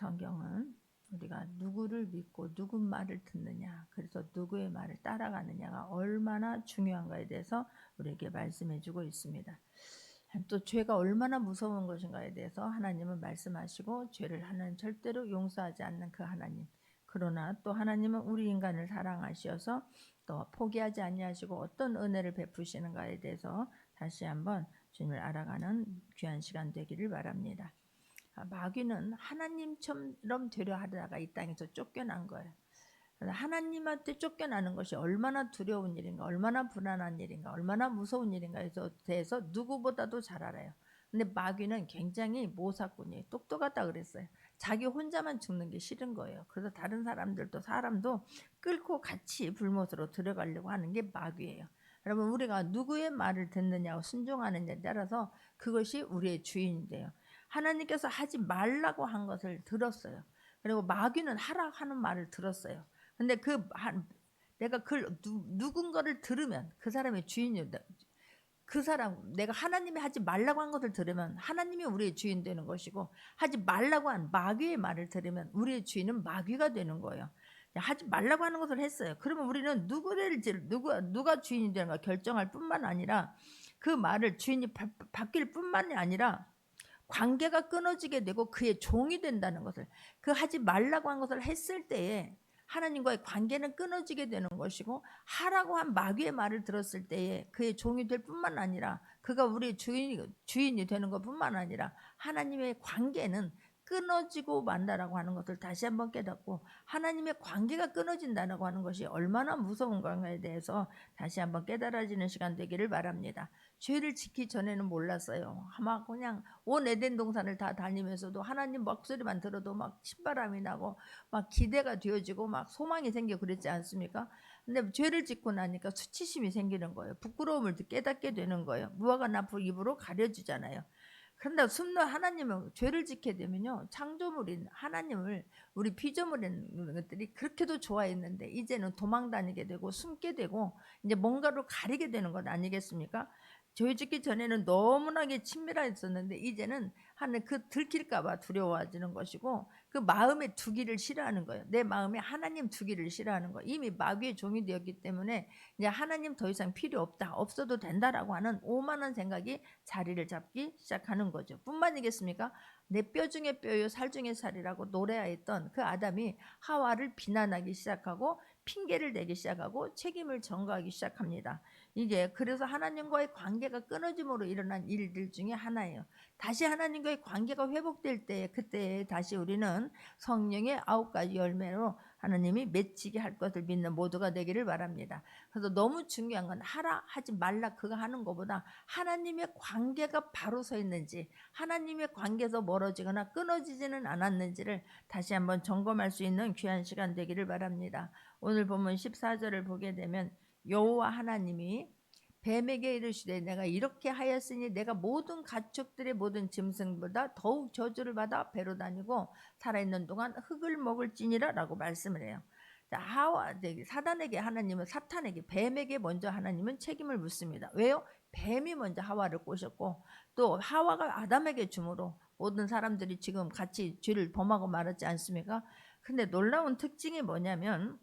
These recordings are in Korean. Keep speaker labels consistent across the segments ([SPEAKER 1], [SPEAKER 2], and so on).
[SPEAKER 1] 성경은 우리가 누구를 믿고 누구 말을 듣느냐, 그래서 누구의 말을 따라가느냐가 얼마나 중요한가에 대해서 우리에게 말씀해 주고 있습니다. 또 죄가 얼마나 무서운 것인가에 대해서 하나님은 말씀하시고, 죄를 하나님 절대로 용서하지 않는 그 하나님, 그러나 또 하나님은 우리 인간을 사랑하셔서 또 포기하지 아니하시고 어떤 은혜를 베푸시는가에 대해서 다시 한번 주님을 알아가는 귀한 시간 되기를 바랍니다. 마귀는 하나님처럼 되려 하다가 이 땅에서 쫓겨난 거예요. 하나님한테 쫓겨나는 것이 얼마나 두려운 일인가, 얼마나 불안한 일인가, 얼마나 무서운 일인가에 대해서 누구보다도 잘 알아요. 근데 마귀는 굉장히 모사꾼이에요. 똑똑하다 그랬어요. 자기 혼자만 죽는 게 싫은 거예요. 그래서 다른 사람도 끌고 같이 불못으로 들어가려고 하는 게 마귀예요. 여러분, 우리가 누구의 말을 듣느냐고 순종하느냐에 따라서 그것이 우리의 주인이 돼요. 하나님께서 하지 말라고 한 것을 들었어요. 그리고 마귀는 하라 하는 말을 들었어요. 근데 내가 누군가를 들으면 그 사람의 주인이, 그 사람, 내가 하나님이 하지 말라고 한 것을 들으면 하나님이 우리의 주인 되는 것이고, 하지 말라고 한 마귀의 말을 들으면 우리의 주인은 마귀가 되는 거예요. 하지 말라고 하는 것을 했어요. 그러면 우리는 누가 주인이 되는가 결정할 뿐만 아니라, 그 말을 주인이 바뀔 뿐만이 아니라 관계가 끊어지게 되고 그의 종이 된다는 것을, 그 하지 말라고 한 것을 했을 때에 하나님과의 관계는 끊어지게 되는 것이고, 하라고 한 마귀의 말을 들었을 때에 그의 종이 될 뿐만 아니라, 그가 우리의 주인이 되는 것뿐만 아니라 하나님의 관계는 끊어지고 만다라고 하는 것을 다시 한번 깨닫고, 하나님의 관계가 끊어진다고 하는 것이 얼마나 무서운 건가에 대해서 다시 한번 깨달아지는 시간 되기를 바랍니다. 죄를 지키기 전에는 몰랐어요. 막 그냥 온 에덴 동산을 다 다니면서도 하나님 목소리만 들어도 막 신바람이 나고 막 기대가 되어지고 막 소망이 생겨 그랬지 않습니까? 근데 죄를 짓고 나니까 수치심이 생기는 거예요. 부끄러움을 깨닫게 되는 거예요. 무화과 나무 입으로 가려주잖아요. 그런데 숨는 하나님은 죄를 짓게 되면요, 창조물인 하나님을, 우리 피조물인 것들이 그렇게도 좋아했는데 이제는 도망 다니게 되고 숨게 되고 이제 뭔가로 가리게 되는 것 아니겠습니까? 죄 짓기 전에는 너무나게 친밀했었는데 이제는 하는 그 들킬까봐 두려워지는 것이고, 그 마음에 두기를 싫어하는 거예요. 내 마음에 하나님 두기를 싫어하는 거예요. 이미 마귀의 종이 되었기 때문에 이제 하나님 더 이상 필요 없다, 없어도 된다라고 하는 오만한 생각이 자리를 잡기 시작하는 거죠. 뿐만이겠습니까? 내 뼈 중에 뼈요 살 중에 살이라고 노래하였던 그 아담이 하와를 비난하기 시작하고 핑계를 대기 시작하고 책임을 전가하기 시작합니다. 이게 그래서 하나님과의 관계가 끊어짐으로 일어난 일들 중에 하나예요. 다시 하나님과의 관계가 회복될 때, 그때 다시 우리는 성령의 9가지 열매로 하나님이 맺히게 할 것을 믿는 모두가 되기를 바랍니다. 그래서 너무 중요한 건 하라 하지 말라 그거 하는 것보다 하나님의 관계가 바로 서 있는지, 하나님의 관계에서 멀어지거나 끊어지지는 않았는지를 다시 한번 점검할 수 있는 귀한 시간 되기를 바랍니다. 오늘 본문 14절을 보게 되면, 여호와 하나님이 뱀에게 이르시되 내가 이렇게 하였으니 내가 모든 가축들의 모든 짐승보다 더욱 저주를 받아 배로 다니고 살아있는 동안 흙을 먹을지니라 라고 말씀을 해요. 사단에게 하나님은, 사탄에게, 뱀에게 먼저 하나님은 책임을 묻습니다. 왜요? 뱀이 먼저 하와를 꼬셨고 또 하와가 아담에게 주므로 모든 사람들이 지금 같이 죄를 범하고 말았지 않습니까? 근데 놀라운 특징이 뭐냐면,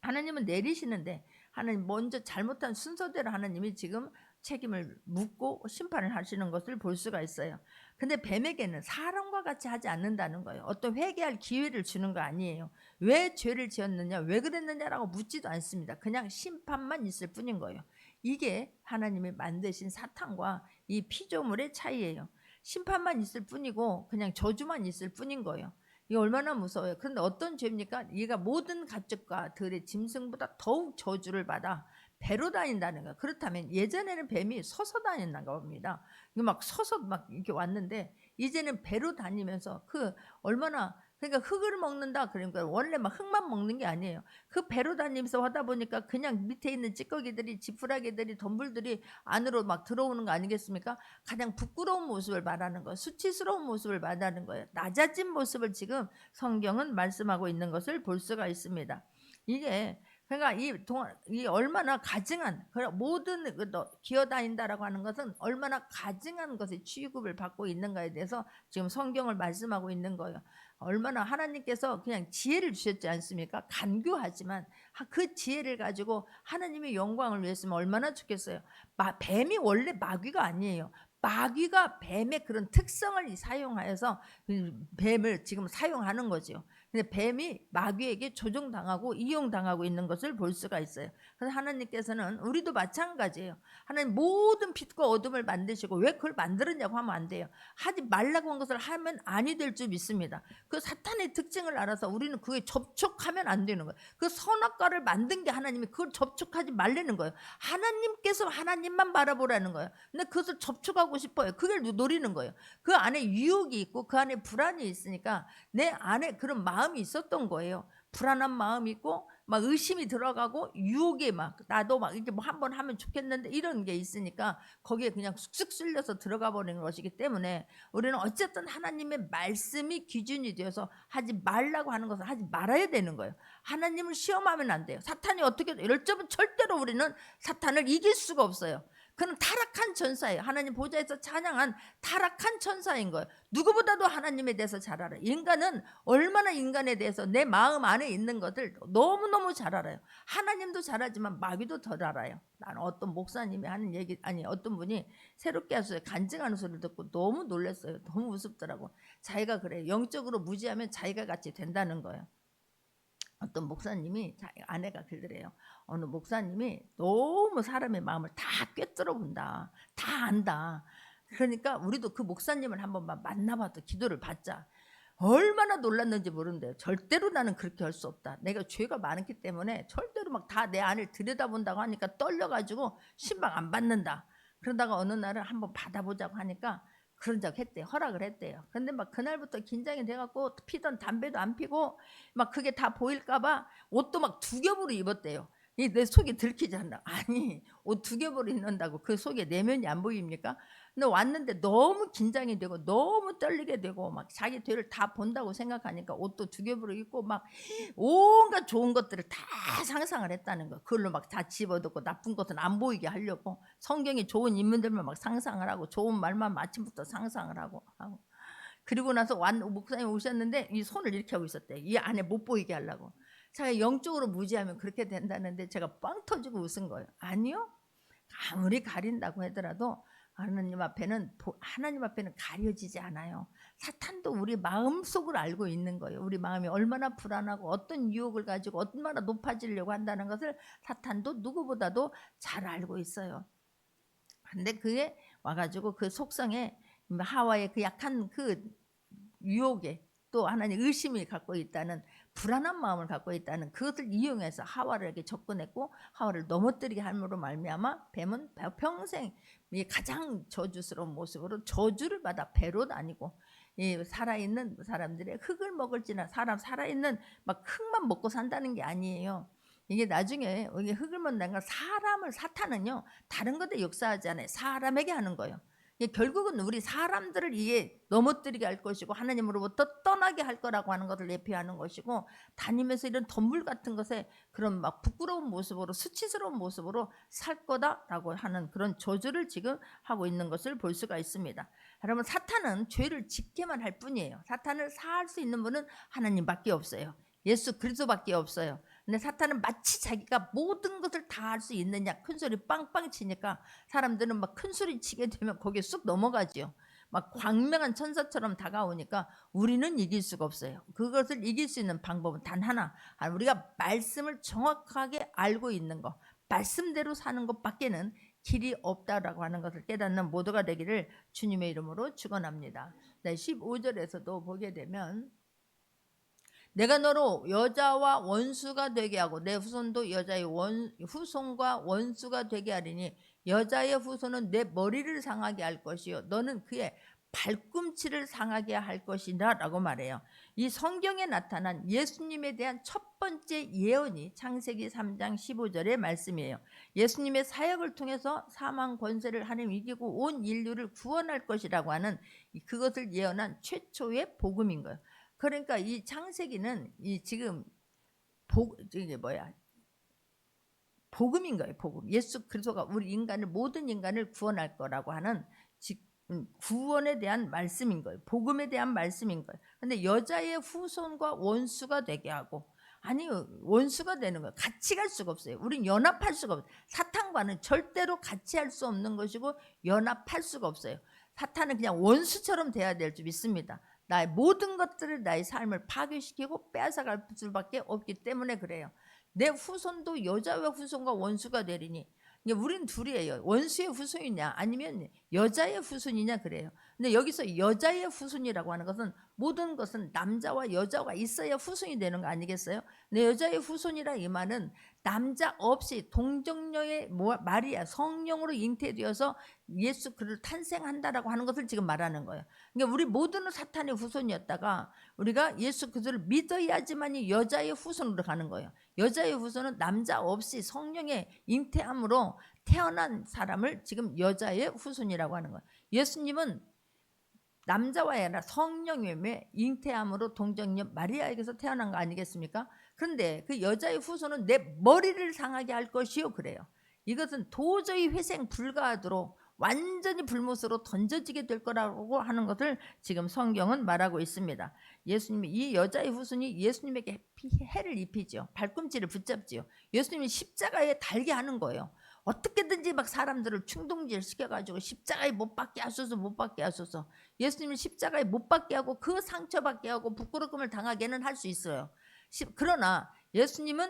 [SPEAKER 1] 하나님은 내리시는데 하나님 먼저 잘못한 순서대로 하나님이 지금 책임을 묻고 심판을 하시는 것을 볼 수가 있어요. 근데 뱀에게는 사람과 같이 하지 않는다는 거예요. 어떤 회개할 기회를 주는 거 아니에요. 왜 죄를 지었느냐, 왜 그랬느냐라고 묻지도 않습니다. 그냥 심판만 있을 뿐인 거예요. 이게 하나님이 만드신 사탄과 이 피조물의 차이예요. 심판만 있을 뿐이고 그냥 저주만 있을 뿐인 거예요. 이게 얼마나 무서워요. 그런데 어떤 죄입니까? 얘가 모든 가축과 들의 짐승보다 더욱 저주를 받아 배로 다닌다는 거예요. 그렇다면 예전에는 뱀이 서서 다녔나 봅니다. 막 서서 막 이렇게 왔는데 이제는 배로 다니면서 그 얼마나, 그러니까 흙을 먹는다, 그러니까 원래 막 흙만 먹는 게 아니에요. 그 배로 다니면서 하다 보니까 그냥 밑에 있는 찌꺼기들이, 지푸라기들이, 덤불들이 안으로 막 들어오는 거 아니겠습니까? 가장 부끄러운 모습을 말하는 거예요. 수치스러운 모습을 말하는 거예요. 낮아진 모습을 지금 성경은 말씀하고 있는 것을 볼 수가 있습니다. 이게 그러니까 이 얼마나 가증한, 모든 기어다닌다라고 하는 것은 얼마나 가증한 것에 취급을 받고 있는가에 대해서 지금 성경을 말씀하고 있는 거예요. 얼마나 하나님께서 그냥 지혜를 주셨지 않습니까? 간교하지만 그 지혜를 가지고 하나님의 영광을 위해서면 얼마나 좋겠어요. 뱀이 원래 마귀가 아니에요. 마귀가 뱀의 그런 특성을 사용하여서 뱀을 지금 사용하는 거죠. 근데 뱀이 마귀에게 조종당하고 이용당하고 있는 것을 볼 수가 있어요. 그래서 하나님께서는 우리도 마찬가지예요. 하나님 모든 빛과 어둠을 만드시고 왜 그걸 만들었냐고 하면 안 돼요. 하지 말라고 한 것을 하면 아니 될 줄 믿습니다. 그 사탄의 특징을 알아서 우리는 그에 접촉하면 안 되는 거예요. 그 선악과를 만든 게 하나님이 그걸 접촉하지 말라는 거예요. 하나님께서 하나님만 바라보라는 거예요. 근데 그것을 접촉하고 싶어요. 그걸 노리는 거예요. 그 안에 유혹이 있고 그 안에 불안이 있으니까 내 안에 그런 마음이 있었던 거예요. 불안한 마음이 있고 막 의심이 들어가고 유혹에 막 나도 막 이렇게 뭐 한번 하면 좋겠는데 이런 게 있으니까 거기에 그냥 쑥쑥 쓸려서 들어가 버리는 것이기 때문에 우리는 어쨌든 하나님의 말씀이 기준이 되어서 하지 말라고 하는 것을 하지 말아야 되는 거예요. 하나님을 시험하면 안 돼요. 사탄이 어떻게 이럴 점은 절대로 우리는 사탄을 이길 수가 없어요. 그는 타락한 천사예요. 하나님 보좌에서 찬양한 타락한 천사인 거예요. 누구보다도 하나님에 대해서 잘 알아요. 인간은 얼마나 인간에 대해서 내 마음 안에 있는 것을 너무너무 잘 알아요. 하나님도 잘 알지만 마귀도 더 알아요. 나는 어떤 목사님이 하는 얘기, 아니 어떤 분이 새롭게 하소서 간증하는 소리를 듣고 너무 놀랐어요. 너무 우습더라고. 자기가 그래요. 영적으로 무지하면 자기가 같이 된다는 거예요. 어떤 목사님이 아내가 그러더래요. 어느 목사님이 너무 사람의 마음을 다 꿰뚫어 본다. 다 안다. 그러니까 우리도 그 목사님을 한번 만나봐도 기도를 받자. 얼마나 놀랐는지 모르는데 절대로 나는 그렇게 할 수 없다. 내가 죄가 많기 때문에 절대로 막 다 내 안을 들여다본다고 하니까 떨려가지고 신방 안 받는다. 그러다가 어느 날은 한번 받아보자고 하니까 그런 적 했대요. 허락을 했대요. 근데 막 그날부터 긴장이 돼갖고 피던 담배도 안 피고 막 그게 다 보일까봐 옷도 막 두 겹으로 입었대요. 이 내 속이 들키지 않나. 아니 옷 두 겹으로 입는다고 그 속에 내면이 안 보입니까? 근데 왔는데 너무 긴장이 되고 너무 떨리게 되고 막 자기 뒤를 다 본다고 생각하니까 옷도 두 겹으로 입고 막 온갖 좋은 것들을 다 상상을 했다는 거. 그걸로 막 다 집어넣고 나쁜 것은 안 보이게 하려고 성경에 좋은 인물들만 막 상상을 하고 좋은 말만 아침부터 상상을 하고 그리고 나서 목사님 오셨는데 이 손을 이렇게 하고 있었대. 이 안에 못 보이게 하려고. 제가 영적으로 무지하면 그렇게 된다는데 제가 빵 터지고 웃은 거예요. 아니요. 아무리 가린다고 하더라도 하나님 앞에는 가려지지 않아요. 사탄도 우리 마음속을 알고 있는 거예요. 우리 마음이 얼마나 불안하고 어떤 유혹을 가지고 얼마나 높아지려고 한다는 것을 사탄도 누구보다도 잘 알고 있어요. 근데 그게 와가지고 그 속성에 하와의 그 약한 그 유혹에 또 하나님 의심이 갖고 있다는 불안한 마음을 갖고 있다는 그것을 이용해서 하와에게 접근했고 하와를 넘어뜨리게 함으로 말미암아 뱀은 평생 이 가장 저주스러운 모습으로 저주를 받아 배로 다니고 이 살아있는 사람들의 흙을 먹을지나 살아있는 막 흙만 먹고 산다는 게 아니에요. 이게 나중에 이게 흙을 먹는 건 사탄은요 다른 것에 역사하지 않아요. 사람에게 하는 거예요. 결국은 우리 사람들을 이게 넘어뜨리게 할 것이고 하나님으로부터 떠나게 할 거라고 하는 것을 예표하는 것이고 다니면서 이런 덤불 같은 것에 그런 막 부끄러운 모습으로 수치스러운 모습으로 살 거다라고 하는 그런 저주를 지금 하고 있는 것을 볼 수가 있습니다. 여러분 사탄은 죄를 짓게만 할 뿐이에요. 사탄을 사할 수 있는 분은 하나님밖에 없어요. 예수 그리스도밖에 없어요. 근데 사탄은 마치 자기가 모든 것을 다 할 수 있느냐 큰 소리 빵빵 치니까 사람들은 막 큰 소리 치게 되면 거기에 쑥 넘어가지요. 막 광명한 천사처럼 다가오니까 우리는 이길 수가 없어요. 그것을 이길 수 있는 방법은 단 하나, 우리가 말씀을 정확하게 알고 있는 것, 말씀대로 사는 것밖에는 길이 없다라고 하는 것을 깨닫는 모두가 되기를 주님의 이름으로 축원합니다. 15절에서도 보게 되면 내가 너로 여자와 원수가 되게 하고 내 후손도 여자의 후손과 원수가 되게 하리니 여자의 후손은 내 머리를 상하게 할 것이요 너는 그의 발꿈치를 상하게 할 것이다 라고 말해요. 이 성경에 나타난 예수님에 대한 첫 번째 예언이 창세기 3장 15절의 말씀이에요. 예수님의 사역을 통해서 사망 권세를 하나님 이기고 온 인류를 구원할 것이라고 하는 그것을 예언한 최초의 복음인 거예요. 그러니까 이 창세기는 이 지금 이게 복음인 거예요. 복음. 예수 그리스도가 우리 모든 인간을 구원할 거라고 하는 구원에 대한 말씀인 거예요. 복음에 대한 말씀인 거예요. 근데 여자의 후손과 원수가 되게 하고, 아니 원수가 되는 거예요. 같이 갈 수가 없어요. 우린 연합할 수가 없어요. 사탄과는 절대로 같이 할 수 없는 것이고 연합할 수가 없어요. 사탄은 그냥 원수처럼 돼야 될 줄 믿습니다. 나의 모든 것들을, 나의 삶을 파괴시키고 빼앗아갈 수밖에 없기 때문에 그래요. 내 후손도 여자의 후손과 원수가 되리니, 우린 둘이에요. 원수의 후손이냐 아니면 여자의 후손이냐 그래요. 근데 여기서 여자의 후손이라고 하는 것은 모든 것은 남자와 여자가 있어야 후손이 되는 거 아니겠어요? 근데 여자의 후손이라 이 말은 남자 없이 동정녀의 마리아 성령으로 잉태되어서 예수 그를 탄생한다라고 하는 것을 지금 말하는 거예요. 그러니까 우리 모두는 사탄의 후손이었다가 우리가 예수 그들을 믿어야지만이 여자의 후손으로 가는 거예요. 여자의 후손은 남자 없이 성령의 잉태함으로 태어난 사람을 지금 여자의 후손이라고 하는 거예요. 예수님은 남자와 아니라 성령의 잉태함으로 동정녀 마리아에게서 태어난 거 아니겠습니까? 그런데 그 여자의 후손은 내 머리를 상하게 할 것이요 그래요. 이것은 도저히 회생 불가하도록 완전히 불못으로 던져지게 될 거라고 하는 것을 지금 성경은 말하고 있습니다. 예수님이 이 여자의 후손이 예수님에게 해를 입히죠. 발꿈치를 붙잡지요. 예수님이 십자가에 달게 하는 거예요. 어떻게든지 막 사람들을 충동질 시켜가지고 십자가에 못 박게 하소서, 못 박게 하소서. 예수님을 십자가에 못 박게 하고 그 상처받게 하고 부끄러움을 당하게는 할 수 있어요. 그러나 예수님은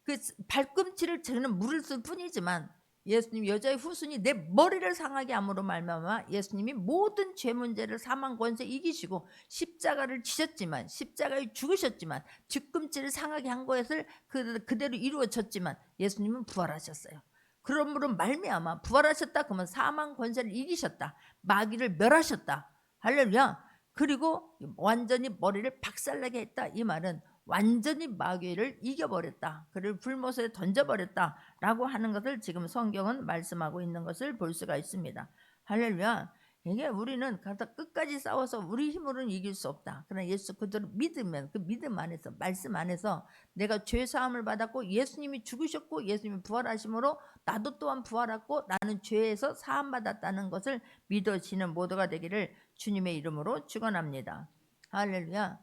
[SPEAKER 1] 그 발꿈치를 저는 물을 쓸 뿐이지만 예수님 여자의 후손이 내 머리를 상하게 함으로 말미암아 예수님이 모든 죄 문제를 사망 권세 이기시고 십자가를 지셨지만, 십자가에 죽으셨지만, 뒤꿈치를 상하게 한 것을 그대로 이루어졌지만 예수님은 부활하셨어요. 그러므로 말미암아 부활하셨다 그러면 사망 권세를 이기셨다, 마귀를 멸하셨다, 할렐루야. 그리고 완전히 머리를 박살나게 했다, 이 말은 완전히 마귀를 이겨버렸다, 그를 불못에 던져버렸다 라고 하는 것을 지금 성경은 말씀하고 있는 것을 볼 수가 있습니다. 할렐루야. 이게 우리는 가서 끝까지 싸워서 우리 힘으로는 이길 수 없다. 그러나 예수 그들을 믿으면 그 믿음 안에서, 말씀 안에서 내가 죄 사함을 받았고 예수님이 죽으셨고 예수님이 부활하심으로 나도 또한 부활하고 나는 죄에서 사함 받았다는 것을 믿어지는 모두가 되기를 주님의 이름으로 축원합니다. 할렐루야.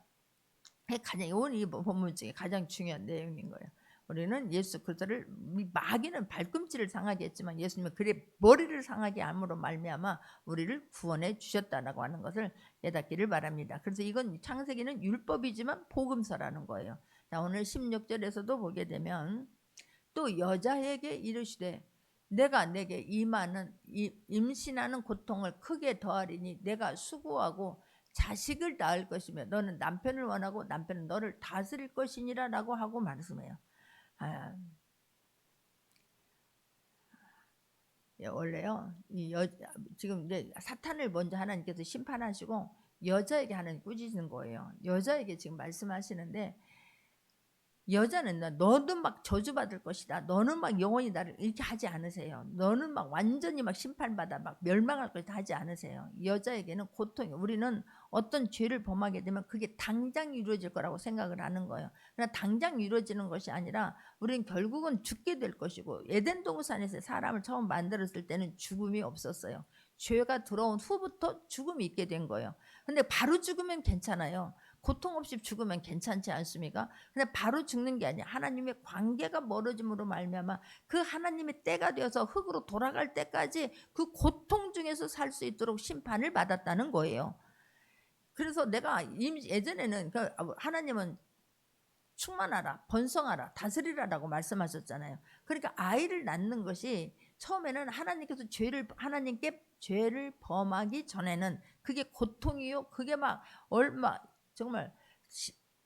[SPEAKER 1] 가장 오늘 이 본문 중에 가장 중요한 내용인 거예요. 우리는 예수 그리스도를, 마귀는 발꿈치를 상하게 했지만 예수님은 그의 머리를 상하게 함으로 말미암아 우리를 구원해 주셨다라고 하는 것을 깨닫기를 바랍니다. 그래서 이건 창세기는 율법이지만 복음서라는 거예요. 자, 오늘 16절에서도 보게 되면 또 여자에게 이르시되 내가 내게 임하는 임신하는 고통을 크게 더하리니 내가 수고하고 자식을 낳을 것이며 너는 남편을 원하고 남편은 너를 다스릴 것이니라 라고 하고 말씀해요. 원래요, 지금 이제 사탄을 먼저 하나님께서 심판하시고 여자에게 하나님 꾸짖는 거예요. 여자에게 지금 말씀하시는데, 여자는 너는 막 저주받을 것이다, 너는 막 영원히 나를 이렇게 하지 않으세요. 너는 막 완전히 막 심판받아 막 멸망할 것이다 하지 않으세요. 여자에게는 고통이, 우리는 어떤 죄를 범하게 되면 그게 당장 이루어질 거라고 생각을 하는 거예요. 그러나 당장 이루어지는 것이 아니라 우리는 결국은 죽게 될 것이고, 에덴 동산에서 사람을 처음 만들었을 때는 죽음이 없었어요. 죄가 들어온 후부터 죽음이 있게 된 거예요. 근데 바로 죽으면 괜찮아요. 고통 없이 죽으면 괜찮지 않습니까? 근데 바로 죽는 게 아니야. 하나님의 관계가 멀어짐으로 말미암아 그 하나님의 때가 되어서 흙으로 돌아갈 때까지 그 고통 중에서 살 수 있도록 심판을 받았다는 거예요. 그래서 내가 예전에는 하나님은 충만하라, 번성하라, 다스리라라고 말씀하셨잖아요. 그러니까 아이를 낳는 것이 처음에는 하나님께서 하나님께 죄를 범하기 전에는 그게 고통이요, 그게 막 얼마 정말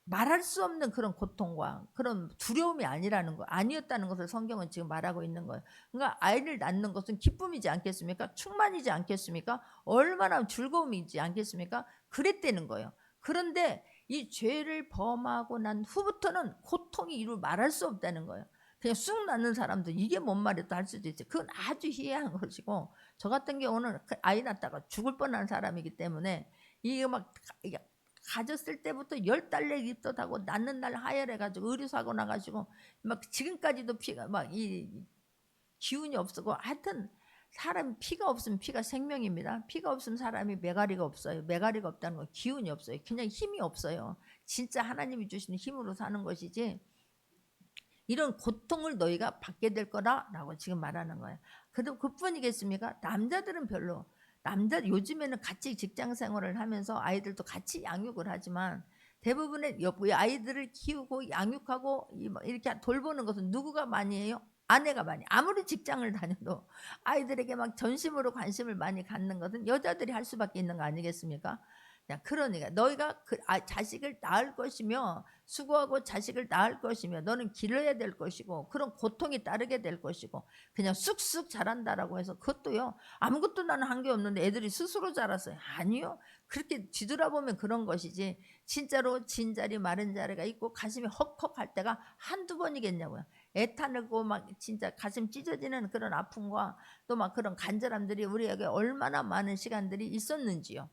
[SPEAKER 1] 말할 수 없는 그런 고통과 그런 두려움이 아니었다는 것을 성경은 지금 말하고 있는 거예요. 그러니까 아이를 낳는 것은 기쁨이지 않겠습니까? 충만이지 않겠습니까? 얼마나 즐거움이지 않겠습니까? 그랬다는 거예요. 그런데 이 죄를 범하고 난 후부터는 고통이 말할 수 없다는 거예요. 그냥 쑥 낳는 사람도 이게 뭔 말이다 할 수도 있어요. 그건 아주 희해한 것이고, 저 같은 경우는 아이 낳다가 죽을 뻔한 사람이기 때문에 이게 막 가졌을 때부터 10달 내기 입덧하고 낳는 날 하혈해가지고 의료사고 나가지고 막 지금까지도 피가 막 이 기운이 없고, 하여튼 사람 피가 없으면 피가 생명입니다. 피가 없으면 사람이 메가리가 없어요. 메가리가 없다는 건 기운이 없어요. 그냥 힘이 없어요. 진짜 하나님이 주시는 힘으로 사는 것이지 이런 고통을 너희가 받게 될 거라라고 지금 말하는 거예요. 그래도 그뿐이겠습니까? 남자들은 별로 남자 요즘에는 같이 직장 생활을 하면서 아이들도 같이 양육을 하지만 대부분의 아이들을 키우고 양육하고 이렇게 돌보는 것은 누구가 많이 해요? 아내가 많이. 아무리 직장을 다녀도 아이들에게 막 전심으로 관심을 많이 갖는 것은 여자들이 할 수밖에 있는 거 아니겠습니까? 자, 그러니까 너희가 자식을 낳을 것이며 수고하고 자식을 낳을 것이며 너는 길러야 될 것이고 그런 고통이 따르게 될 것이고 그냥 쑥쑥 자란다라고 해서 그것도요 아무것도 나는 한 게 없는데 애들이 스스로 자랐어요. 아니요. 그렇게 뒤돌아보면 그런 것이지 진짜로 진자리 마른 자리가 있고 가슴이 헉헉할 때가 한두 번이겠냐고요. 애타르고 막 진짜 가슴 찢어지는 그런 아픔과 또 막 그런 간절함들이 우리에게 얼마나 많은 시간들이 있었는지요.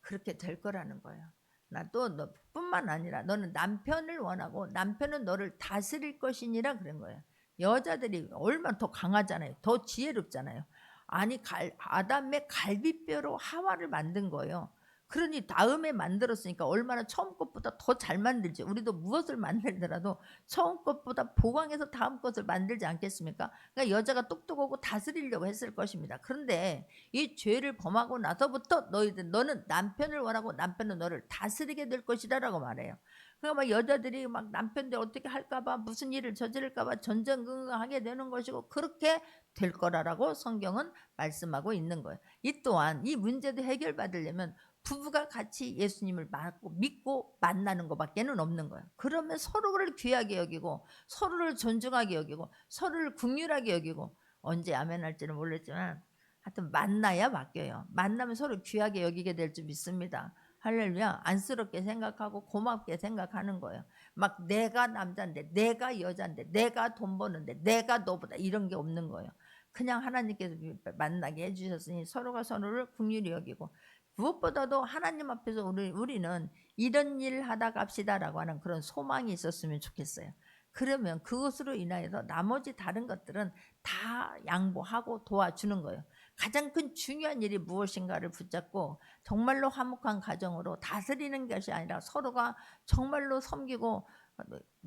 [SPEAKER 1] 그렇게 될 거라는 거예요. 나 또 너뿐만 아니라 너는 남편을 원하고 남편은 너를 다스릴 것이니라 그런 거예요. 여자들이 얼마나 더 강하잖아요. 더 지혜롭잖아요. 아니 아담의 갈비뼈로 하와를 만든 거예요. 그러니 다음에 만들었으니까 얼마나 처음 것보다 더 잘 만들지. 우리도 무엇을 만들더라도 처음 것보다 보강해서 다음 것을 만들지 않겠습니까? 그러니까 여자가 똑똑하고 다스리려고 했을 것입니다. 그런데 이 죄를 범하고 나서부터 너는 남편을 원하고 남편은 너를 다스리게 될 것이다라고 말해요. 그러니까 막 여자들이 막 남편들 어떻게 할까봐 무슨 일을 저지를까봐 전전긍긍하게 되는 것이고 그렇게 될 거라라고 성경은 말씀하고 있는 거예요. 이 또한 이 문제도 해결받으려면 부부가 같이 예수님을 믿고 만나는 것밖에는 없는 거예요. 그러면 서로를 귀하게 여기고 서로를 존중하게 여기고 서로를 긍휼하게 여기고 언제 아멘할지는 모르지만 하여튼 만나야 바뀌어요. 만나면 서로 귀하게 여기게 될 줄 믿습니다. 할렐루야. 안쓰럽게 생각하고 고맙게 생각하는 거예요. 막 내가 남자인데 내가 여자인데 내가 돈 버는데 내가 너보다 이런 게 없는 거예요. 그냥 하나님께서 만나게 해주셨으니 서로가 서로를 긍휼히 여기고 무엇보다도 하나님 앞에서 우리는 이런 일 하다 갑시다라고 하는 그런 소망이 있었으면 좋겠어요. 그러면 그것으로 인하여서 나머지 다른 것들은 다 양보하고 도와주는 거예요. 가장 큰 중요한 일이 무엇인가를 붙잡고 정말로 화목한 가정으로 다스리는 것이 아니라 서로가 정말로 섬기고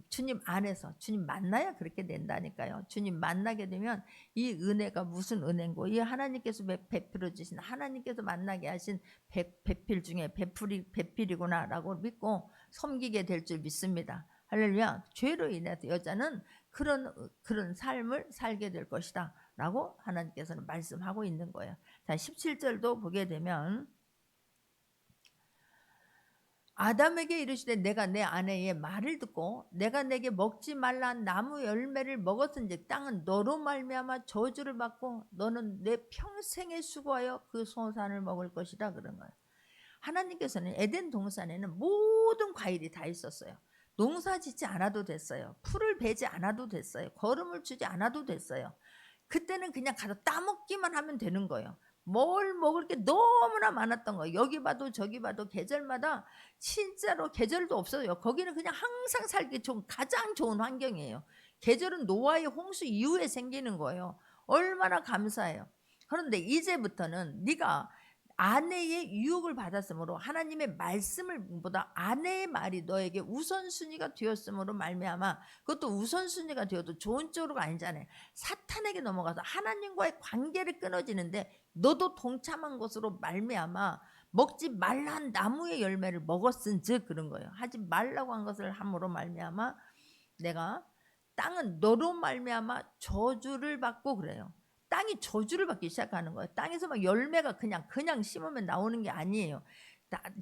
[SPEAKER 1] 주님 안에서 주님 만나야 그렇게 된다니까요. 주님 만나게 되면 이 은혜가 무슨 은혜고 이 하나님께서 베풀어 주신 하나님께서 만나게 하신 배필 중에 배필이구나라고 믿고 섬기게 될 줄 믿습니다. 할렐루야. 죄로 인해서 여자는 그런 삶을 살게 될 것이다 라고 하나님께서는 말씀하고 있는 거예요. 자, 17절도 보게 되면 아담에게 이르시되 내가 내 아내의 말을 듣고 내가 내게 먹지 말라 한 나무 열매를 먹었은즉 땅은 너로 말미암아 저주를 받고 너는 내 평생에 수고하여 그 소산을 먹을 것이다 그런 거예요. 하나님께서는 에덴 동산에는 모든 과일이 다 있었어요. 농사 짓지 않아도 됐어요. 풀을 베지 않아도 됐어요. 거름을 주지 않아도 됐어요. 그때는 그냥 가서 따먹기만 하면 되는 거예요. 뭘 먹을 게 너무나 많았던 거예요. 여기 봐도 저기 봐도 계절마다 진짜로 계절도 없어요. 거기는 그냥 항상 살기 좋은 가장 좋은 환경이에요. 계절은 노아의 홍수 이후에 생기는 거예요. 얼마나 감사해요. 그런데 이제부터는 네가 아내의 유혹을 받았으므로 하나님의 말씀을 보다 아내의 말이 너에게 우선순위가 되었으므로 말미암아 그것도 우선순위가 되어도 좋은 쪽으로 아니잖아요. 사탄에게 넘어가서 하나님과의 관계를 끊어지는데 너도 동참한 것으로 말미암아 먹지 말란 나무의 열매를 먹었은즉 그런 거예요. 하지 말라고 한 것을 함으로 말미암아 내가 땅은 너로 말미암아 저주를 받고 그래요. 땅이 저주를 받기 시작하는 거예요. 땅에서 막 열매가 그냥 심으면 나오는 게 아니에요.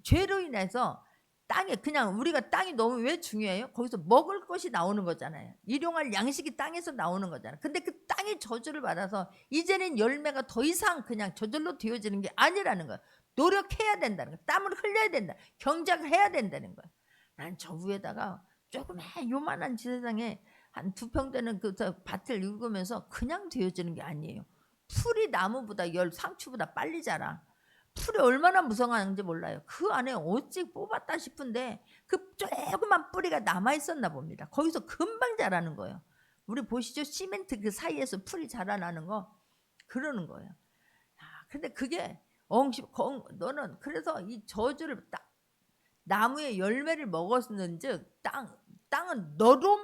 [SPEAKER 1] 죄로 인해서 땅에 그냥 우리가 땅이 너무 왜 중요해요? 거기서 먹을 것이 나오는 거잖아요. 일용할 양식이 땅에서 나오는 거잖아요. 근데 그 땅이 저주를 받아서 이제는 열매가 더 이상 그냥 저절로 되어지는 게 아니라는 거예요. 노력해야 된다는 거예요. 땀을 흘려야 된다. 경작을 해야 된다는 거예요. 난 저 위에다가 조그만 요만한 지세상에 한 2평 되는 그 밭을 읽으면서 그냥 되어지는 게 아니에요. 풀이 나무보다 상추보다 빨리 자라. 풀이 얼마나 무성한지 몰라요. 그 안에 어찌 뽑았다 싶은데 그 조그만 뿌리가 남아 있었나 봅니다. 거기서 금방 자라는 거예요. 우리 보시죠. 시멘트 그 사이에서 풀이 자라나는 거. 그러는 거예요. 근데 그게 너는 그래서 이 저주를 딱 나무의 열매를 먹었는즉 땅은 너로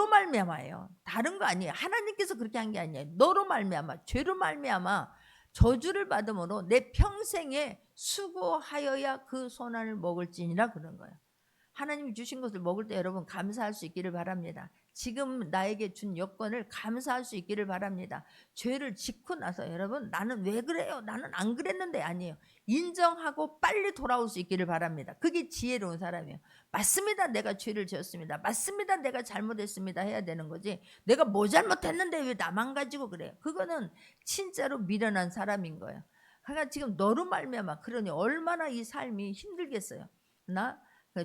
[SPEAKER 1] 말미암아예요. 다른 거 아니에요. 하나님께서 그렇게 한 게 아니에요. 너로 말미암아, 죄로 말미암아 저주를 받음으로 내 평생에 수고하여야 그 손안을 먹을지니라 그런 거예요. 하나님이 주신 것을 먹을 때 여러분 감사할 수 있기를 바랍니다. 지금 나에게 준 여건을 감사할 수 있기를 바랍니다. 죄를 짓고 나서 여러분 나는 왜 그래요? 나는 안 그랬는데 아니에요. 인정하고 빨리 돌아올 수 있기를 바랍니다. 그게 지혜로운 사람이에요. 맞습니다. 내가 죄를 지었습니다. 맞습니다. 내가 잘못했습니다. 해야 되는 거지. 내가 뭐 잘못했는데 왜 나만 가지고 그래요? 그거는 진짜로 미련한 사람인 거예요. 그러니까 지금 너로 말미암아 그러니 얼마나 이 삶이 힘들겠어요.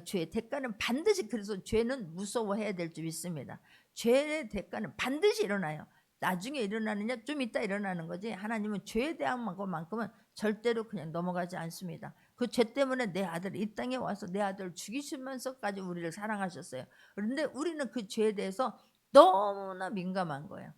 [SPEAKER 1] 죄의 대가는 반드시, 그래서 죄는 무서워해야 될 줄 믿습니다. 죄의 대가는 반드시 일어나요. 나중에 일어나느냐 좀 이따 일어나는 거지, 하나님은 죄에 대한 것만큼은 절대로 그냥 넘어가지 않습니다. 그 죄 때문에 내 아들이 이 땅에 와서 내 아들을 죽이시면서까지 우리를 사랑하셨어요. 그런데 우리는 그 죄에 대해서 너무나 민감한 거예요.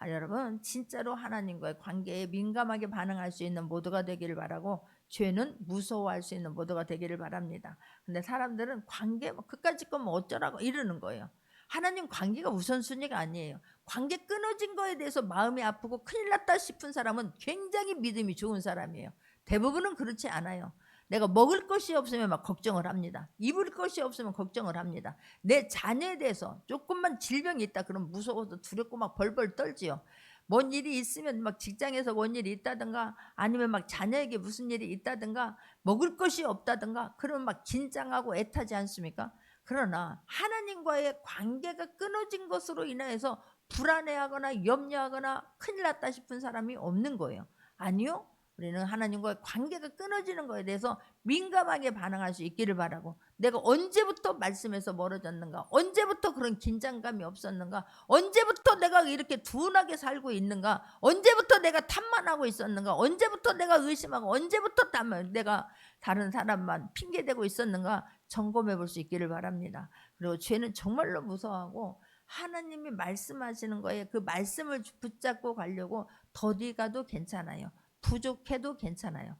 [SPEAKER 1] 여러분 진짜로 하나님과의 관계에 민감하게 반응할 수 있는 모두가 되기를 바라고, 죄는 무서워할 수 있는 모두가 되기를 바랍니다. 근데 사람들은 관계 그까짓 거면 어쩌라고 이러는 거예요. 하나님 관계가 우선순위가 아니에요. 관계 끊어진 거에 대해서 마음이 아프고 큰일 났다 싶은 사람은 굉장히 믿음이 좋은 사람이에요. 대부분은 그렇지 않아요. 내가 먹을 것이 없으면 막 걱정을 합니다. 입을 것이 없으면 걱정을 합니다. 내 자녀에 대해서 조금만 질병이 있다 그러면 무서워서 두렵고 막 벌벌 떨지요. 뭔 일이 있으면 막 직장에서 뭔 일이 있다든가 아니면 막 자녀에게 무슨 일이 있다든가 먹을 것이 없다든가 그러면 막 긴장하고 애타지 않습니까? 그러나 하나님과의 관계가 끊어진 것으로 인해서 불안해하거나 염려하거나 큰일 났다 싶은 사람이 없는 거예요. 아니요. 우리는 하나님과의 관계가 끊어지는 거에 대해서 민감하게 반응할 수 있기를 바라고, 내가 언제부터 말씀에서 멀어졌는가, 언제부터 그런 긴장감이 없었는가, 언제부터 내가 이렇게 둔하게 살고 있는가, 언제부터 내가 탓만하고 있었는가, 언제부터 내가 의심하고, 언제부터 내가 다른 사람만 핑계대고 있었는가 점검해 볼 수 있기를 바랍니다. 그리고 죄는 정말로 무서워하고 하나님이 말씀하시는 거에 그 말씀을 붙잡고 가려고 더디 가도 괜찮아요. 부족해도 괜찮아요.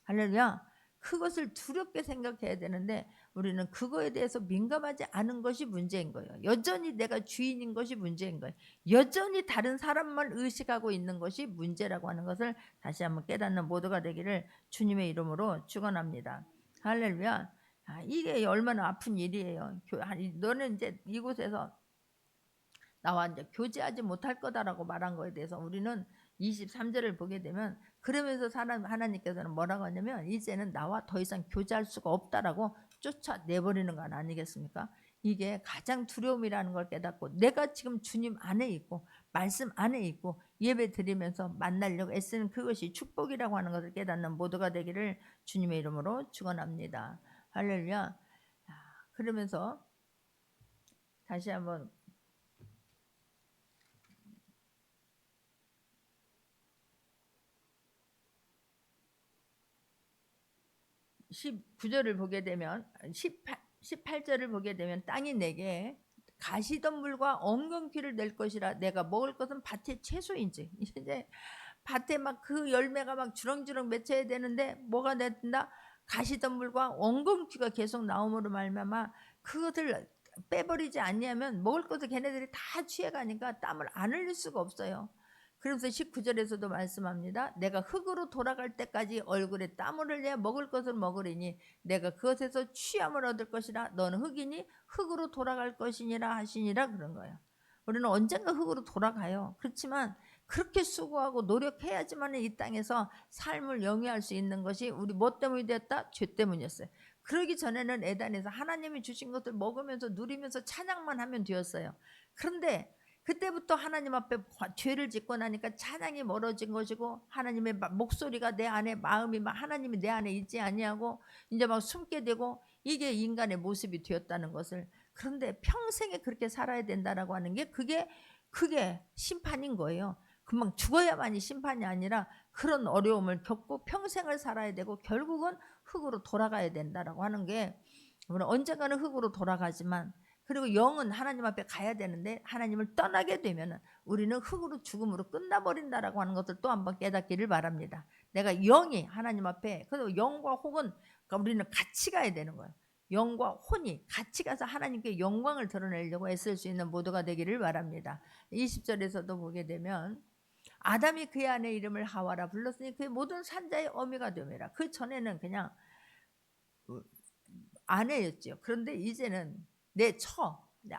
[SPEAKER 1] 할렐루야. 그것을 두렵게 생각해야 되는데 우리는 그거에 대해서 민감하지 않은 것이 문제인 거예요. 여전히 내가 주인인 것이 문제인 거예요. 여전히 다른 사람만 의식하고 있는 것이 문제라고 하는 것을 다시 한번 깨닫는 모두가 되기를 주님의 이름으로 축원합니다. 할렐루야. 이게 얼마나 아픈 일이에요. 너는 이제 이곳에서 나와 이제 교제하지 못할 거다라고 말한 거에 대해서 우리는 23절을 보게 되면, 그러면서 하나님께서는 뭐라고 하냐면 이제는 나와 더 이상 교제할 수가 없다라고 쫓아내버리는 건 아니겠습니까? 이게 가장 두려움이라는 걸 깨닫고 내가 지금 주님 안에 있고 말씀 안에 있고 예배 드리면서 만나려고 애쓰는 그것이 축복이라고 하는 것을 깨닫는 모두가 되기를 주님의 이름으로 축원합니다. 할렐루야. 그러면서 다시 한번 19절을 보게 되면 18절을 보게 되면 땅이 내게 가시덤불과 엉겅퀴를 낼 것이라, 내가 먹을 것은 밭의 채소인지. 이제 밭에 막 그 열매가 막 주렁주렁 맺혀야 되는데 뭐가 된다? 가시덤불과 엉겅퀴가 계속 나옴으로 말미암아 그것을 빼버리지 않냐면 먹을 것을 걔네들이 다 취해가니까 땀을 안 흘릴 수가 없어요. 그래서 19절에서도 말씀합니다. 내가 흙으로 돌아갈 때까지 얼굴에 땀을 흘려 먹을 것을 먹으리니 내가 그것에서 취함을 얻을 것이라. 너는 흙이니 흙으로 돌아갈 것이니라 하시니라 그런 거예요. 우리는 언젠가 흙으로 돌아가요. 그렇지만 그렇게 수고하고 노력해야지만 이 땅에서 삶을 영위할 수 있는 것이 우리 뭐 때문이 됐다? 죄 때문이었어요. 그러기 전에는 에덴에서 하나님이 주신 것을 먹으면서 누리면서 찬양만 하면 되었어요. 그런데 그때부터 하나님 앞에 죄를 짓고 나니까 찬양이 멀어진 것이고 하나님의 목소리가 내 안에, 마음이 하나님이 내 안에 있지 아니하고 이제 막 숨게 되고, 이게 인간의 모습이 되었다는 것을. 그런데 평생에 그렇게 살아야 된다라고 하는 게 그게 심판인 거예요. 금방 죽어야만이 심판이 아니라 그런 어려움을 겪고 평생을 살아야 되고 결국은 흙으로 돌아가야 된다라고 하는 게, 우리는 언젠가는 흙으로 돌아가지만 그리고 영은 하나님 앞에 가야 되는데 하나님을 떠나게 되면 우리는 흙으로 죽음으로 끝나버린다라고 하는 것을 또 한번 깨닫기를 바랍니다. 내가 영이 하나님 앞에, 그리고 영과 혹은 그러니까 우리는 같이 가야 되는 거예요. 영과 혼이 같이 가서 하나님께 영광을 드러내려고 애쓸 수 있는 모두가 되기를 바랍니다. 20절에서도 보게 되면 아담이 그의 아내 이름을 하와라 불렀으니 그의 모든 산자의 어미가 되매라. 그 전에는 그냥 아내였죠. 그런데 이제는 내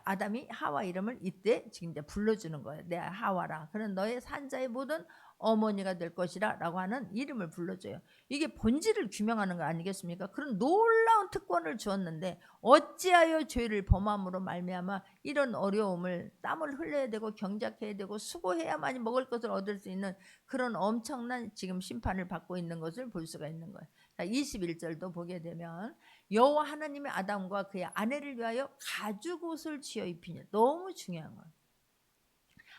[SPEAKER 1] 아담이 하와 이름을 이때 지금 이제 불러주는 거예요. 내 하와라. 그는 너의 산자의 모든 어머니가 될 것이라 라고 하는 이름을 불러줘요. 이게 본질을 규명하는 거 아니겠습니까? 그런 놀라운 특권을 주었는데 어찌하여 죄를 범함으로 말미암아 이런 어려움을, 땀을 흘려야 되고 경작해야 되고 수고해야만이 먹을 것을 얻을 수 있는 그런 엄청난 지금 심판을 받고 있는 것을 볼 수가 있는 거예요. 자, 21절도 보게 되면 여호와 하나님의 아담과 그의 아내를 위하여 가죽옷을 지어 입히니, 너무 중요한 거예요.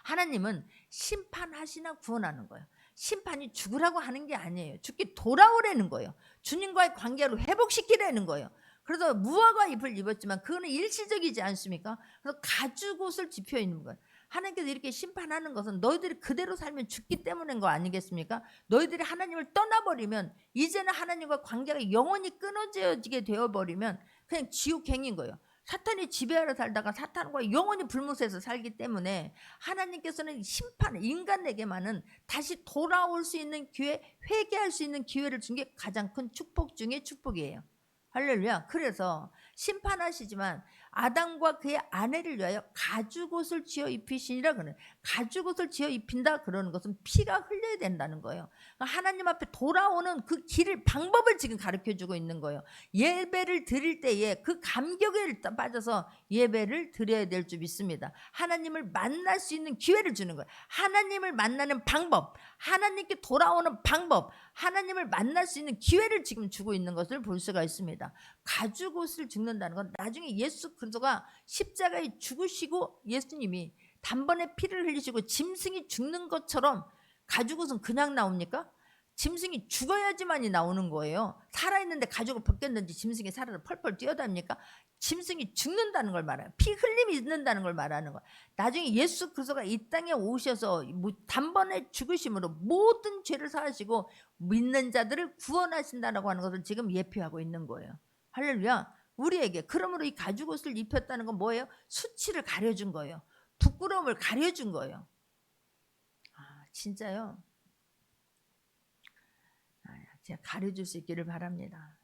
[SPEAKER 1] 하나님은 심판하시나 구원하는 거예요. 심판이 죽으라고 하는 게 아니에요. 죽기 돌아오라는 거예요. 주님과의 관계로 회복시키라는 거예요. 그래서 무화과 잎을 입었지만 그거는 일시적이지 않습니까? 그래서 가죽옷을 지펴 있는 거예요. 하나님께서 이렇게 심판하는 것은 너희들이 그대로 살면 죽기 때문인 거 아니겠습니까? 너희들이 하나님을 떠나버리면 이제는 하나님과 관계가 영원히 끊어지게 되어버리면 그냥 지옥행인 거예요. 사탄이 지배하러 살다가 사탄과 영원히 불못에서 살기 때문에 하나님께서는 심판, 인간에게만은 다시 돌아올 수 있는 기회, 회개할 수 있는 기회를 준 게 가장 큰 축복 중에 축복이에요. 할렐루야. 그래서 심판하시지만 아담과 그의 아내를 위하여 가죽옷을 지어 입히시니라. 그러는 가죽옷을 지어 입힌다 그러는 것은 피가 흘려야 된다는 거예요. 하나님 앞에 돌아오는 그 길을, 방법을 지금 가르쳐주고 있는 거예요. 예배를 드릴 때에 그 감격에 빠져서 예배를 드려야 될 줄 믿습니다. 하나님을 만날 수 있는 기회를 주는 거예요. 하나님을 만나는 방법, 하나님께 돌아오는 방법, 하나님을 만날 수 있는 기회를 지금 주고 있는 것을 볼 수가 있습니다. 가죽옷을 죽는다는 건 나중에 예수 그리스도가 십자가에 죽으시고 예수님이 단번에 피를 흘리시고 짐승이 죽는 것처럼 가죽옷은 그냥 나옵니까? 짐승이 죽어야지만이 나오는 거예요. 살아있는데 가죽을 벗겼는지 짐승이 살아서 펄펄 뛰어답니까? 짐승이 죽는다는 걸 말해요. 피 흘림이 있는다는 걸 말하는 거예요. 나중에 예수 그리스도가 이 땅에 오셔서 단번에 죽으심으로 모든 죄를 사하시고 믿는 자들을 구원하신다라고 하는 것을 지금 예표하고 있는 거예요. 할렐루야. 우리에게 그러므로 이 가죽옷을 입혔다는 건 뭐예요? 수치를 가려준 거예요. 부끄러움을 가려준 거예요. 아, 진짜요? 제가 가려줄 수 있기를 바랍니다.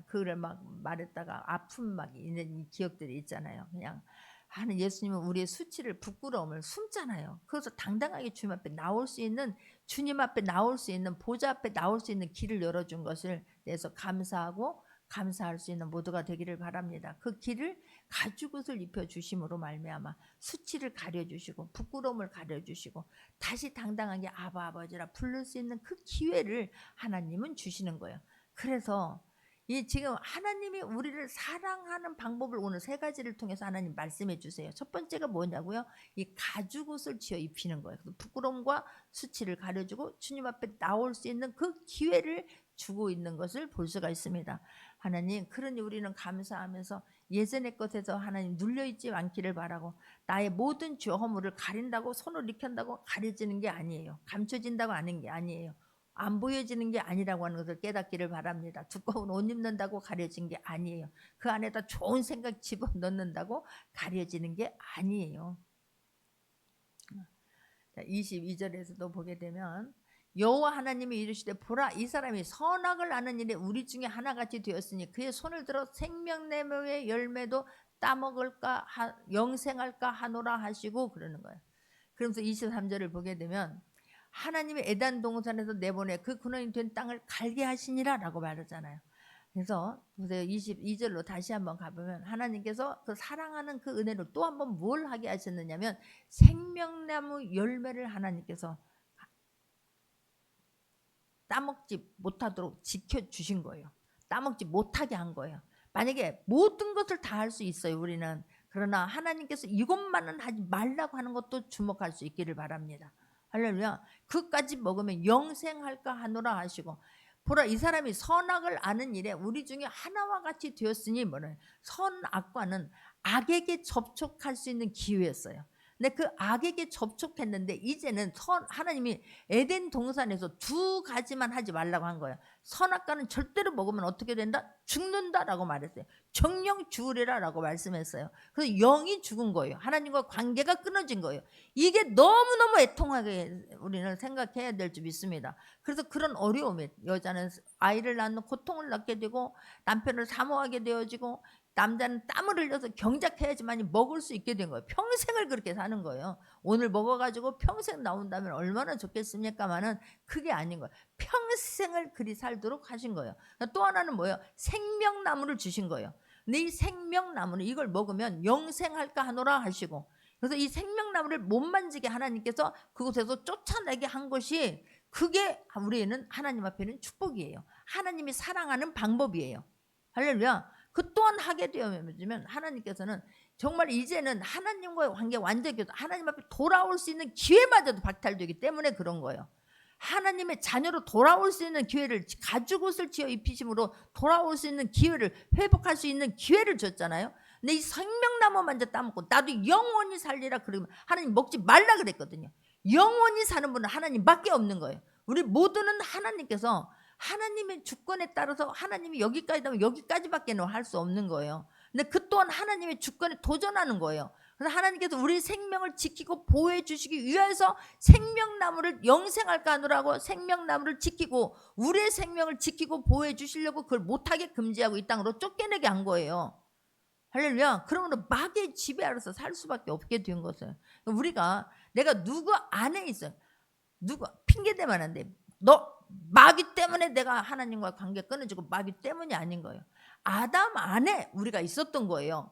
[SPEAKER 1] 그거를 막 말했다가 아픔 막 있는 기억들이 있잖아요. 그냥 하는 예수님은 우리의 수치를, 부끄러움을 숨잖아요. 그래서 당당하게 주님 앞에 나올 수 있는, 주님 앞에 나올 수 있는, 보좌 앞에 나올 수 있는 길을 열어준 것을 내서 감사하고 감사할 수 있는 모두가 되기를 바랍니다. 그 길을 가죽옷을 입혀주심으로 말미암아 수치를 가려주시고 부끄러움을 가려주시고 다시 당당하게 아바 아버지라 부를 수 있는 그 기회를 하나님은 주시는 거예요. 그래서 이 지금 하나님이 우리를 사랑하는 방법을 오늘 세 가지를 통해서 하나님 말씀해 주세요. 첫 번째가 뭐냐고요? 이 가죽옷을 지어 입히는 거예요. 부끄러움과 수치를 가려주고 주님 앞에 나올 수 있는 그 기회를 주고 있는 것을 볼 수가 있습니다. 하나님, 그러니 우리는 감사하면서 예전의 것에서 하나님 눌려있지 않기를 바라고, 나의 모든 죄 허물을 가린다고 손을 익힌다고 가려지는 게 아니에요. 감춰진다고 하는 게 아니에요. 안 보여지는 게 아니라고 하는 것을 깨닫기를 바랍니다. 두꺼운 옷 입는다고 가려진 게 아니에요. 그 안에다 좋은 생각 집어넣는다고 가려지는 게 아니에요. 22절에서도 보게 되면 여호와 하나님이 이르시되 보라 이 사람이 선악을 아는 일에 우리 중에 하나같이 되었으니 그의 손을 들어 생명나무의 열매도 따먹을까 영생할까 하노라 하시고 그러는 거예요. 그러면서 23절을 보게 되면 하나님이 에단 동산에서 내보내 그 근원이 된 땅을 갈게 하시니라 라고 말하잖아요. 그래서 보세요. 22절로 다시 한번 가보면 하나님께서 그 사랑하는 그 은혜로 또 한번 뭘 하게 하셨느냐면 생명나무 열매를 하나님께서 따먹지 못하도록 지켜주신 거예요. 따먹지 못하게 한 거예요. 만약에 모든 것을 다 할 수 있어요. 우리는. 그러나 하나님께서 이것만은 하지 말라고 하는 것도 주목할 수 있기를 바랍니다. 할렐루야. 그까지 먹으면 영생할까 하노라 하시고 보라 이 사람이 선악을 아는 일에 우리 중에 하나와 같이 되었으니 뭐는 선악과는 악에게 접촉할 수 있는 기회였어요. 근데 그 악에게 접촉했는데 이제는 하나님이 에덴 동산에서 두 가지만 하지 말라고 한 거예요. 선악과는 절대로 먹으면 어떻게 된다? 죽는다라고 말했어요. 정령 죽으리라라고 말씀했어요. 그래서 영이 죽은 거예요. 하나님과 관계가 끊어진 거예요. 이게 너무너무 애통하게 우리는 생각해야 될 줄 믿습니다. 그래서 그런 어려움에 여자는 아이를 낳는 고통을 낳게 되고 남편을 사모하게 되어지고 남자는 땀을 흘려서 경작해야지만 먹을 수 있게 된 거예요. 평생을 그렇게 사는 거예요. 오늘 먹어가지고 평생 나온다면 얼마나 좋겠습니까마는 그게 아닌 거예요. 평생을 그리 살도록 하신 거예요. 또 하나는 뭐예요? 생명나무를 주신 거예요. 근데 이 생명나무는 이걸 먹으면 영생할까 하노라 하시고, 그래서 이 생명나무를 못 만지게 하나님께서 그곳에서 쫓아내게 한 것이, 그게 우리는 하나님 앞에는 축복이에요. 하나님이 사랑하는 방법이에요. 할렐루야. 그 또한 하게 되면 하나님께서는 정말 이제는 하나님과의 관계 완전히 하나님 앞에 돌아올 수 있는 기회마저도 박탈되기 때문에 그런 거예요. 하나님의 자녀로 돌아올 수 있는 기회를, 가죽 옷을 지어 입히심으로 돌아올 수 있는 기회를, 회복할 수 있는 기회를 줬잖아요. 근데 이 생명나무 만져 따먹고 나도 영원히 살리라 그러면 하나님 먹지 말라 그랬거든요. 영원히 사는 분은 하나님밖에 없는 거예요. 우리 모두는 하나님께서 하나님의 주권에 따라서 하나님이 여기까지 하면 여기까지밖에는 할 수 없는 거예요. 근데 그 또한 하나님의 주권에 도전하는 거예요. 그래서 하나님께서 우리 생명을 지키고 보호해 주시기 위해서 생명나무를 영생할까 하느라고 생명나무를 지키고 우리의 생명을 지키고 보호해 주시려고 그걸 못하게 금지하고 이 땅으로 쫓겨내게 한 거예요. 할렐루야. 그러므로 마귀의 지배 아래서 살 수밖에 없게 된 것은, 우리가 내가 누구 안에 있어요. 누구 핑계대면 안 돼. 너 마귀 때문에 내가 하나님과 관계 끊어지고 마귀 때문이 아닌 거예요. 아담 안에 우리가 있었던 거예요.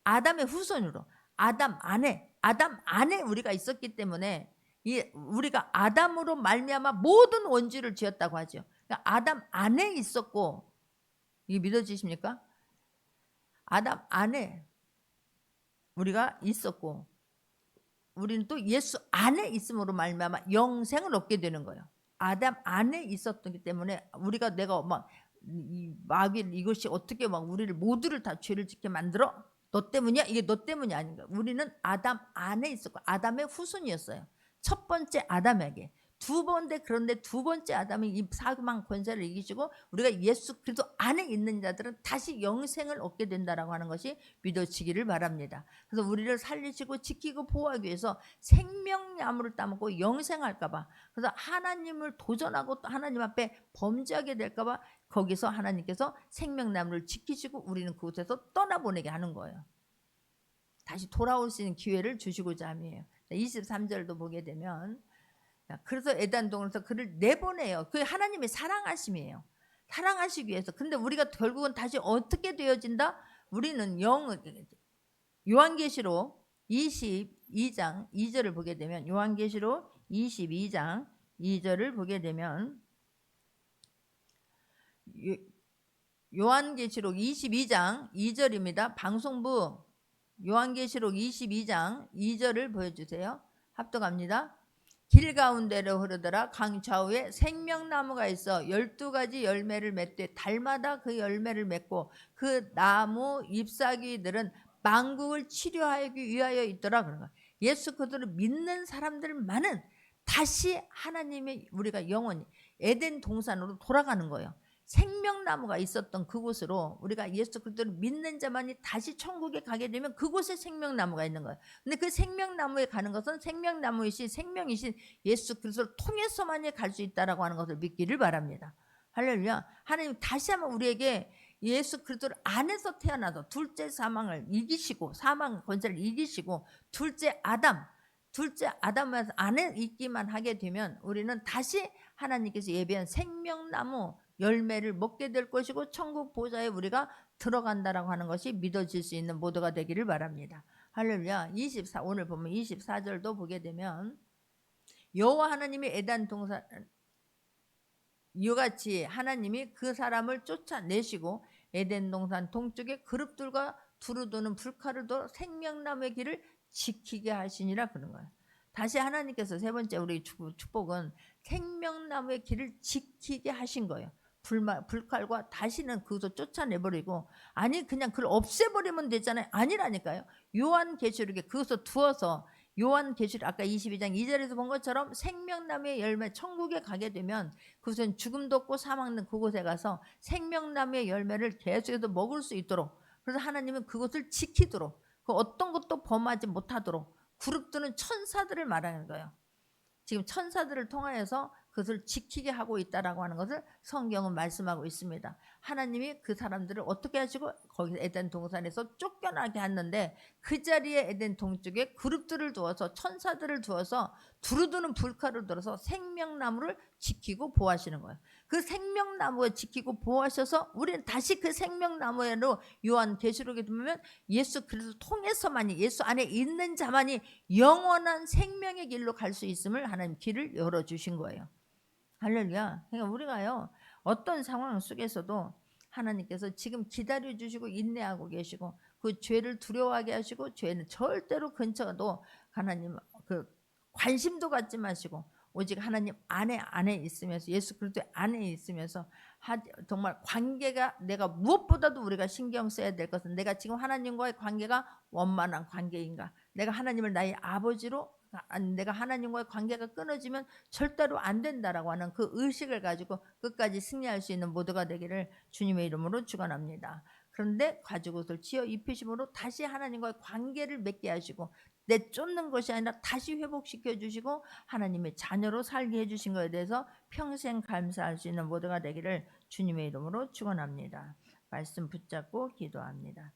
[SPEAKER 1] 아담의 후손으로 아담 안에 우리가 있었기 때문에 우리가 아담으로 말미암아 모든 원죄를 지었다고 하죠. 그러니까 아담 안에 있었고, 이게 믿어지십니까? 아담 안에 우리가 있었고 우리는 또 예수 안에 있음으로 말미암아 영생을 얻게 되는 거예요. 아담 안에 있었기 때문에 우리가 내가 막 마귀 이것이 어떻게 막 우리를 모두를 다 죄를 짓게 만들어? 너 때문이야? 이게 너 때문이 아닌가? 우리는 아담 안에 있었고 아담의 후손이었어요. 첫 번째 아담에게. 그런데 두 번째 아담이 이 사망 권세를 이기시고 우리가 예수 그리스도 안에 있는 자들은 다시 영생을 얻게 된다라고 하는 것이 믿어지기를 바랍니다. 그래서 우리를 살리시고 지키고 보호하기 위해서 생명나무를 따먹고 영생할까봐, 그래서 하나님을 도전하고 또 하나님 앞에 범죄하게 될까봐 거기서 하나님께서 생명나무를 지키시고 우리는 그곳에서 떠나보내게 하는 거예요. 다시 돌아올 수 있는 기회를 주시고자 함이에요. 23절도 보게 되면, 그래서 에덴 동산에서 그를 내보내요. 그게 하나님의 사랑하심이에요. 사랑하시기 위해서. 근데 우리가 결국은 다시 어떻게 되어진다? 우리는 요한계시록 22장 2절을 보게 되면, 요한계시록 22장 2절을 보게 되면, 요한계시록 22장 2절입니다. 방송부 요한계시록 22장 2절을 보여주세요. 합독합니다. 길 가운데로 흐르더라. 강 좌우에 생명나무가 있어 12가지 열매를 맺되 달마다 그 열매를 맺고 그 나무 잎사귀들은 만국을 치료하기 위하여 있더라. 그런 거야. 예수 그리스도를 믿는 사람들만은 다시 하나님의 우리가 영원히 에덴 동산으로 돌아가는 거예요. 생명나무가 있었던 그곳으로 우리가 예수 그리스도를 믿는 자만이 다시 천국에 가게 되면 그곳에 생명나무가 있는 거예요. 근데 그 생명나무에 가는 것은 생명나무이신 생명이신 예수 그리스도를 통해서만이 갈 수 있다라고 하는 것을 믿기를 바랍니다. 할렐루야. 하나님 다시 한번 우리에게 예수 그리스도를 안에서 태어나서 둘째 사망을 이기시고 사망 권세를 이기시고 둘째 아담 안에 있기만 하게 되면 우리는 다시 하나님께서 예배한 생명나무 열매를 먹게 될 것이고 천국 보좌에 우리가 들어간다라고 하는 것이 믿어질 수 있는 모두가 되기를 바랍니다. 할렐루야. 오늘 보면 24절도 보게 되면, 여호와 하나님이 에덴 동산 이같이 하나님이 그 사람을 쫓아내시고 에덴 동산 동쪽에 그룹들과 두루도는 불칼을 둬 생명나무의 길을 지키게 하시니라 그런 거예요. 다시 하나님께서 세 번째 우리 축복은 생명나무의 길을 지키게 하신 거예요. 불칼과 다시는 그것을 쫓아내버리고, 아니 그냥 그걸 없애버리면 되잖아요. 아니라니까요. 요한계시록에 그것을 두어서, 요한계시록 아까 22장 2절에서 본 것처럼 생명나무의 열매, 천국에 가게 되면 그것은 죽음도 없고 사망은 그곳에 가서 생명나무의 열매를 계속해서 먹을 수 있도록, 그래서 하나님은 그것을 지키도록, 그 어떤 것도 범하지 못하도록 그룹들은 천사들을 말하는 거예요. 지금 천사들을 통하여서 그것을 지키게 하고 있다라고 하는 것을 성경은 말씀하고 있습니다. 하나님이 그 사람들을 어떻게 하시고 거기서 에덴 동산에서 쫓겨나게 했는데, 그 자리에 에덴 동쪽에 그룹들을 두어서, 천사들을 두어서 두루두는 불칼을 들어서 생명나무를 지키고 보호하시는 거예요. 그 생명나무를 지키고 보호하셔서 우리는 다시 그 생명나무로, 요한계시록에 보면 예수 그리스도 통해서만이, 예수 안에 있는 자만이 영원한 생명의 길로 갈 수 있음을 하나님 길을 열어주신 거예요. 할렐루야. 그러니까 우리가요, 어떤 상황 속에서도 하나님께서 지금 기다려주시고 인내하고 계시고, 그 죄를 두려워하게 하시고, 죄는 절대로 근처도 하나님 그 관심도 갖지 마시고, 오직 하나님 안에 있으면서, 예수 그리스도 안에 있으면서 정말 관계가, 내가 무엇보다도 우리가 신경 써야 될 것은, 내가 지금 하나님과의 관계가 원만한 관계인가, 내가 하나님을 나의 아버지로, 내가 하나님과의 관계가 끊어지면 절대로 안 된다라고 하는 그 의식을 가지고 끝까지 승리할 수 있는 모두가 되기를 주님의 이름으로 축원합니다. 그런데 가지고 옷을 지어 입히심으로 다시 하나님과의 관계를 맺게 하시고, 내쫓는 것이 아니라 다시 회복시켜 주시고 하나님의 자녀로 살게 해주신 것에 대해서 평생 감사할 수 있는 모두가 되기를 주님의 이름으로 축원합니다. 말씀 붙잡고 기도합니다.